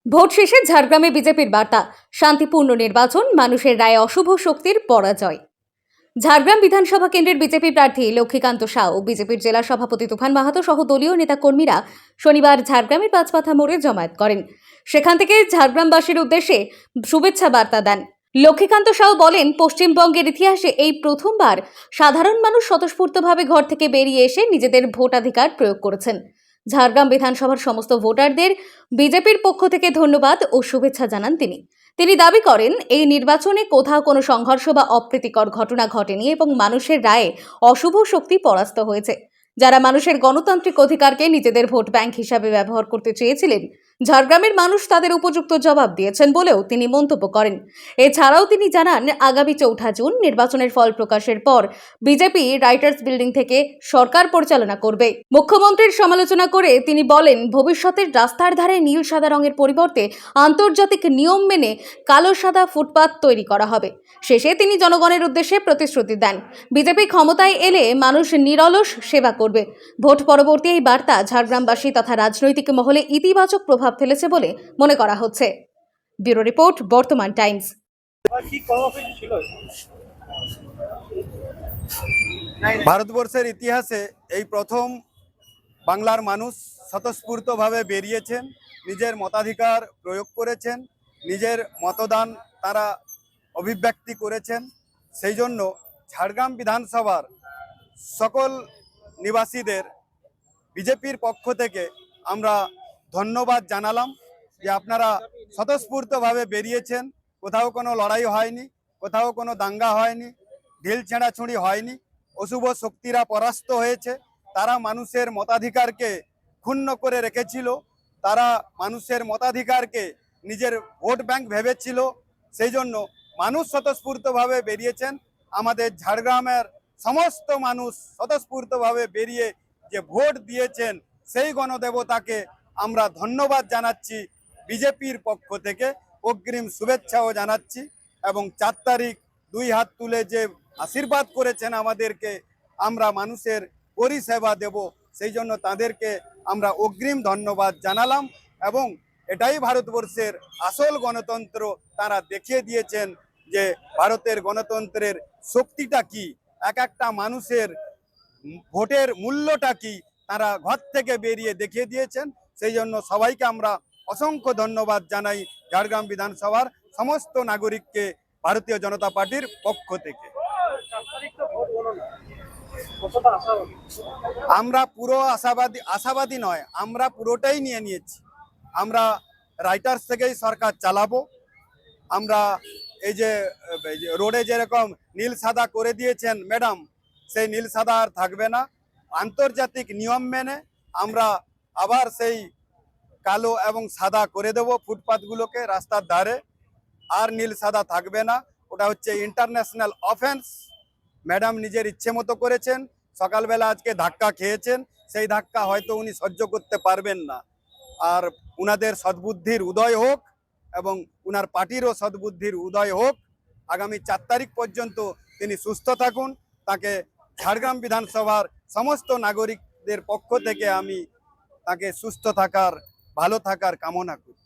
Vote শেষে ঝাড়গ্রামে বিজেপির বার্তা, শান্তিপূর্ণ নির্বাচন, মানুষের রায়ে অশুভ শক্তির পরাজয়। ঝাড়গ্রাম বিধানসভা কেন্দ্রের বিজেপি প্রার্থী লক্ষ্মীকান্ত সাউ ও বিজেপির জেলা সভাপতি তুফান মাহাতো সহ দলীয় নেতাকর্মীরা শনিবার ঝাড়গ্রামের পাঁচমাথা মোড়ে জমায়েত করেন। সেখান থেকে ঝাড়গ্রামবাসীর উদ্দেশ্যে শুভেচ্ছা বার্তা দেন। লক্ষ্মীকান্ত সাউ বলেন, পশ্চিমবঙ্গের ইতিহাসে এই প্রথমবার সাধারণ মানুষ স্বতঃস্ফূর্তভাবে ঘর থেকে বেরিয়ে এসে নিজেদের ভোটাধিকার প্রয়োগ করেছেন। ঝাড়গ্রাম বিধানসভার সমস্ত ভোটারদের বিজেপির পক্ষ থেকে ধন্যবাদ ও শুভেচ্ছা জানান তিনি দাবি করেন, এই নির্বাচনে কোথাও কোনো সংঘর্ষ বা অপ্রীতিকর ঘটনা ঘটেনি এবং মানুষের রায়ে অশুভ শক্তি পরাস্ত হয়েছে। যারা মানুষের গণতান্ত্রিক অধিকারকে নিজেদের ভোট ব্যাংক হিসাবে ব্যবহার করতে চেয়েছিলেন, ঝাড়গ্রামের মানুষ তাদের উপযুক্ত জবাব দিয়েছেন বলেও তিনি মন্তব্য করেন। এছাড়াও তিনি জানান, আগামী ৪ জুন নির্বাচনের ফল প্রকাশের পর বিজেপি রাইটার্স বিল্ডিং থেকে সরকার পরিচালনা করবে। মুখ্যমন্ত্রীর সমালোচনা করে তিনি বলেন, ভবিষ্যতের রাস্তার ধারে নীল সাদা রঙের পরিবর্তে আন্তর্জাতিক নিয়ম মেনে কালো সাদা ফুটপাত তৈরি করা হবে। শেষে তিনি জনগণের উদ্দেশ্যে প্রতিশ্রুতি দেন, বিজেপি ক্ষমতায় এলে মানুষ নিরলস সেবা করবে। ভোট পরবর্তী এই বার্তা ঝাড়গ্রামবাসী তথা রাজনৈতিক মহলে ইতিবাচক প্রভাব ফেলেছে বলে মনে করা হচ্ছে। ব্যুরো রিপোর্ট, বর্তমান টাইমস। ভারতবর্ষের ইতিহাসে এই প্রথম বাংলার মানুষ স্বতঃস্ফূর্তভাবে বেরিয়েছেন, নিজের মতাধিকার প্রয়োগ করেছেন, নিজের মতদান তারা অভিব্যক্তি করেছেন। সেই জন্য ঝাড়গ্রাম বিধানসভার সকল নিবাসীদের বিজেপির পক্ষ থেকে আমরা ধন্যবাদ জানালাম যে আপনারা স্বতঃস্ফূর্তভাবে বেরিয়েছেন। কোথাও কোনো লড়াই হয়নি, কোথাও কোনো দাঙ্গা হয়নি, ঢিল ছেঁড়াছুঁড়ি হয়নি। অশুভ শক্তিরা পরাস্ত হয়েছে। তারা মানুষের মতাধিকারকে ক্ষুণ্ণ করে রেখেছিল, তারা মানুষের মতাধিকারকে নিজের ভোট ব্যাংক ভেবেছিল। সেই জন্য মানুষ স্বতঃস্ফূর্তভাবে বেরিয়েছেন। আমাদের ঝাড়গ্রামের সমস্ত মানুষ স্বতঃস্ফূর্তভাবে বেরিয়ে যে ভোট দিয়েছেন, সেই গণদেবতাকে আমরা ধন্যবাদ জানাচ্ছি। বিজেপির পক্ষ থেকে অগ্রিম শুভেচ্ছাও জানাচ্ছি এবং 4 তারিখ 2 হাত তুলে যে আশীর্বাদ করেছেন আমাদেরকে, আমরা মানুষের পরিষেবা দেব, সেই জন্য তাদেরকে আমরা অগ্রিম ধন্যবাদ জানালাম। এবং এটাই ভারতবর্ষের আসল গণতন্ত্র। তারা দেখিয়ে দিয়েছেন যে ভারতের গণতন্ত্রের শক্তিটা কি, এক একটা মানুষের ভোটের মূল্যটা কি, তারা ঘর থেকে বেরিয়ে দেখিয়ে দিয়েছেন। সেই জন্য সবাইকে আমরা অসংখ্য ধন্যবাদ জানাই ঝাড়গ্রাম বিধানসভার সমস্ত নাগরিককে ভারতীয় জনতা পার্টির পক্ষ থেকে। আমরা পুরো আশাবাদী নয়, আমরা পুরোটাই নিয়ে নিয়েছি। আমরা রাইটার্স থেকেই সরকার চালাবো। আমরা এই যে রোডে যেরকম নীল সাদা করে দিয়েছেন ম্যাডাম, সেই নীল সাদা আর থাকবে না। আন্তর্জাতিক নিয়ম মেনে আমরা আবার সেই কালো এবং সাদা করে দেব ফুটপাতগুলোকে, রাস্তার ধারে আর নীল সাদা থাকবে না। ওটা হচ্ছে ইন্টারন্যাশনাল অফেন্স। ম্যাডাম নিজের ইচ্ছে মতো করেছেন। সকালবেলা আজকে ধাক্কা খেয়েছেন, সেই ধাক্কা হয়তো উনি সহ্য করতে পারবেন না। আর উনাদের সদ্বুদ্ধির উদয় হোক এবং উনার পার্টিরও সদ্বুদ্ধির উদয় হোক। আগামী 4 তারিখ পর্যন্ত তিনি সুস্থ থাকুন। তাকে ঝাড়গ্রাম বিধানসভার সমস্ত নাগরিকদের পক্ষ থেকে আমি তাকে সুস্থ থাকার, ভালো থাকার কামনা করি।